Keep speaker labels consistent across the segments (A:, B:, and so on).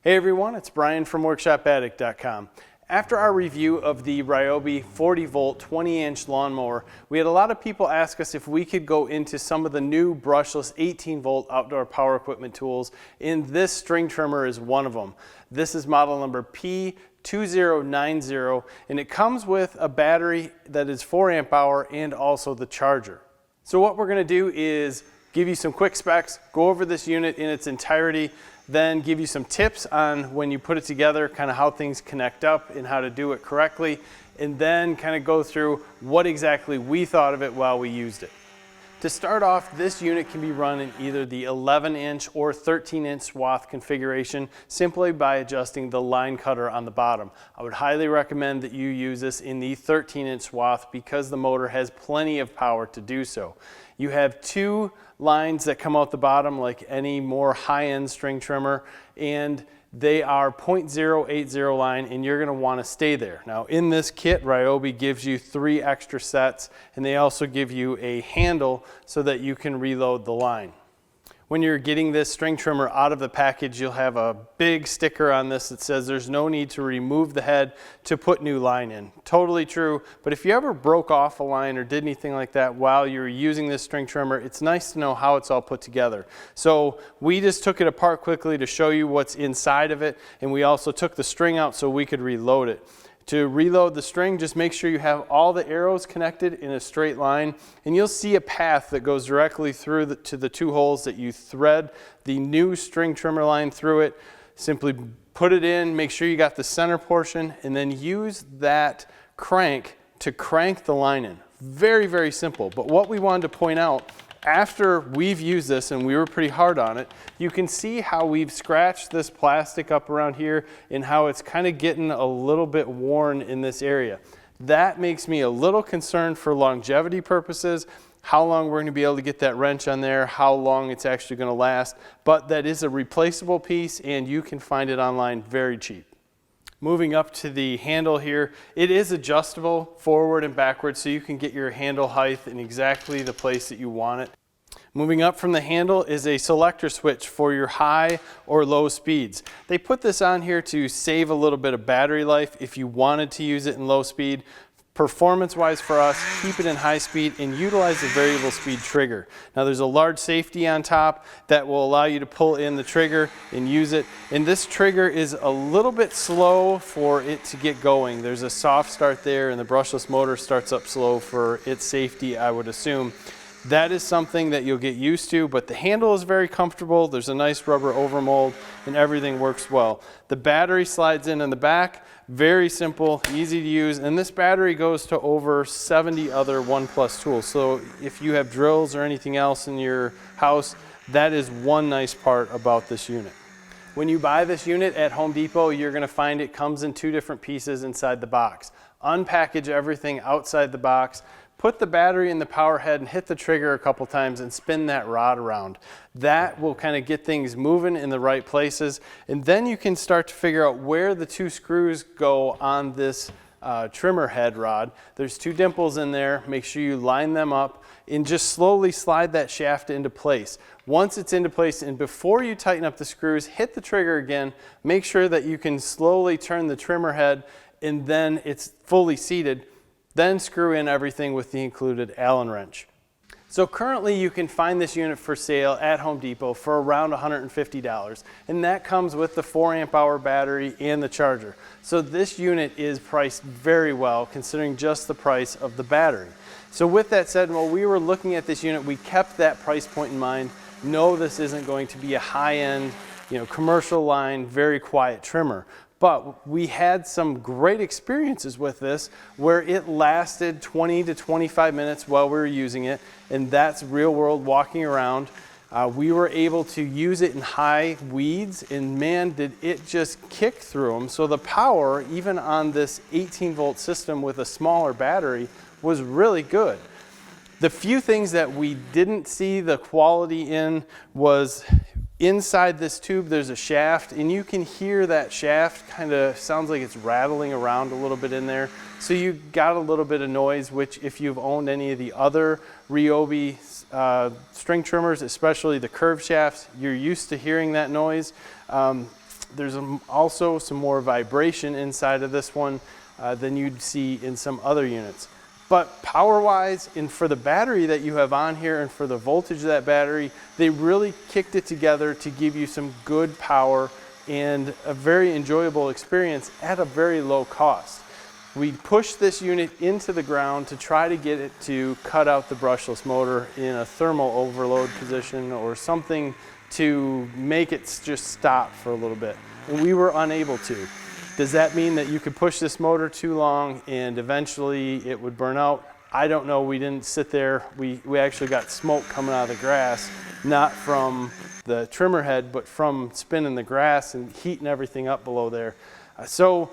A: Hey everyone, it's Brian from WorkshopAddict.com. After our review of the Ryobi 40 volt 20-inch lawnmower, we had a lot of people ask us if we could go into some of the new brushless 18 volt outdoor power equipment tools, and this string trimmer is one of them. This is model number P2090, and it comes with a battery that is 4 amp hour and also the charger. So what we're going to do is give you some quick specs, go over this unit in its entirety, then give you some tips on when you put it together, kind of how things connect up and how to do it correctly, and then kind of go through what exactly we thought of it while we used it. To start off, this unit can be run in either the 11-inch or 13-inch swath configuration simply by adjusting the line cutter on the bottom. I would highly recommend that you use this in the 13-inch swath because the motor has plenty of power to do so. You have two lines that come out the bottom like any more high-end string trimmer, and they are 0.080 line, and you're going to want to stay there. Now in this kit, Ryobi gives you 3 extra sets, and they also give you a handle so that you can reload the line. When you're getting this string trimmer out of the package, you'll have a big sticker on this that says there's no need to remove the head to put new line in. Totally true, but if you ever broke off a line or did anything like that while you're using this string trimmer, it's nice to know how it's all put together. So we just took it apart quickly to show you what's inside of it, and we also took the string out so we could reload it. To reload the string, just make sure you have all the arrows connected in a straight line, and you'll see a path that goes directly through to the 2 holes that you thread the new string trimmer line through it. Simply put it in, make sure you got the center portion, and then use that crank to crank the line in. Very, very simple. But what we wanted to point out, after we've used this and we were pretty hard on it, you can see how we've scratched this plastic up around here and how it's kind of getting a little bit worn in this area. That makes me a little concerned for longevity purposes, how long we're going to be able to get that wrench on there, how long it's actually going to last, but that is a replaceable piece and you can find it online very cheap. Moving up to the handle here, it is adjustable forward and backwards so you can get your handle height in exactly the place that you want it. Moving up from the handle is a selector switch for your high or low speeds. They put this on here to save a little bit of battery life if you wanted to use it in low speed. Performance-wise for us, keep it in high speed and utilize the variable speed trigger. Now there's a large safety on top that will allow you to pull in the trigger and use it. And this trigger is a little bit slow for it to get going. There's a soft start there and the brushless motor starts up slow for its safety, I would assume. That is something that you'll get used to, but the handle is very comfortable. There's a nice rubber overmold and everything works well. The battery slides in the back. Very simple, easy to use, and this battery goes to over 70 other OnePlus tools. So if you have drills or anything else in your house, that is one nice part about this unit. When you buy this unit at Home Depot, you're going to find it comes in 2 different pieces inside the box. Unpackage everything outside the box. Put the battery in the power head and hit the trigger a couple times and spin that rod around. That will kind of get things moving in the right places, and then you can start to figure out where the 2 screws go on this trimmer head rod. There's 2 dimples in there. Make sure you line them up and just slowly slide that shaft into place. Once it's into place and before you tighten up the screws, hit the trigger again. Make sure that you can slowly turn the trimmer head and then it's fully seated. Then screw in everything with the included Allen wrench. So currently you can find this unit for sale at Home Depot for around $150, and that comes with the 4 amp hour battery and the charger. So this unit is priced very well considering just the price of the battery. So with that said, while we were looking at this unit, we kept that price point in mind. No, this isn't going to be a high-end, commercial line, very quiet trimmer. But we had some great experiences with this where it lasted 20 to 25 minutes while we were using it, and that's real world walking around. We were able to use it in high weeds, and man, did it just kick through them. So the power, even on this 18 volt system with a smaller battery, was really good. The few things that we didn't see the quality in was inside this tube there's a shaft, and you can hear that shaft kind of sounds like it's rattling around a little bit in there. So you got a little bit of noise, which if you've owned any of the other Ryobi string trimmers, especially the curved shafts, you're used to hearing that noise. There's also some more vibration inside of this one than you'd see in some other units. But power-wise, and for the battery that you have on here and for the voltage of that battery, they really kicked it together to give you some good power and a very enjoyable experience at a very low cost. We pushed this unit into the ground to try to get it to cut out the brushless motor in a thermal overload position or something to make it just stop for a little bit. And we were unable to. Does that mean that you could push this motor too long and eventually it would burn out? I don't know. We didn't sit there. We actually got smoke coming out of the grass, not from the trimmer head, but from spinning the grass and heating everything up below there. So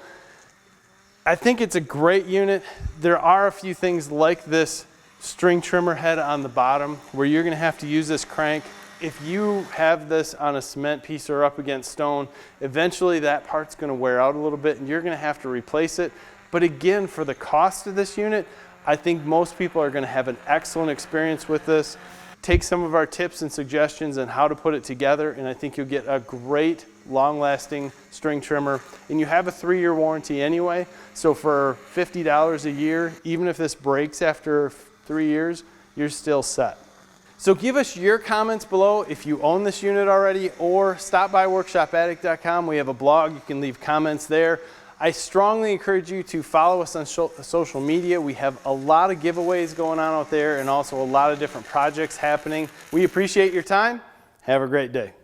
A: I think it's a great unit. There are a few things like this string trimmer head on the bottom where you're going to have to use this crank. If you have this on a cement piece or up against stone, eventually that part's going to wear out a little bit and you're going to have to replace it. But again, for the cost of this unit, I think most people are going to have an excellent experience with this. Take some of our tips and suggestions on how to put it together, and I think you'll get a great long-lasting string trimmer. And you have a 3-year warranty anyway, so for $50 a year, even if this breaks after 3 years, you're still set. So give us your comments below if you own this unit already, or stop by workshopaddict.com. We have a blog. You can leave comments there. I strongly encourage you to follow us on social media. We have a lot of giveaways going on out there and also a lot of different projects happening. We appreciate your time. Have a great day.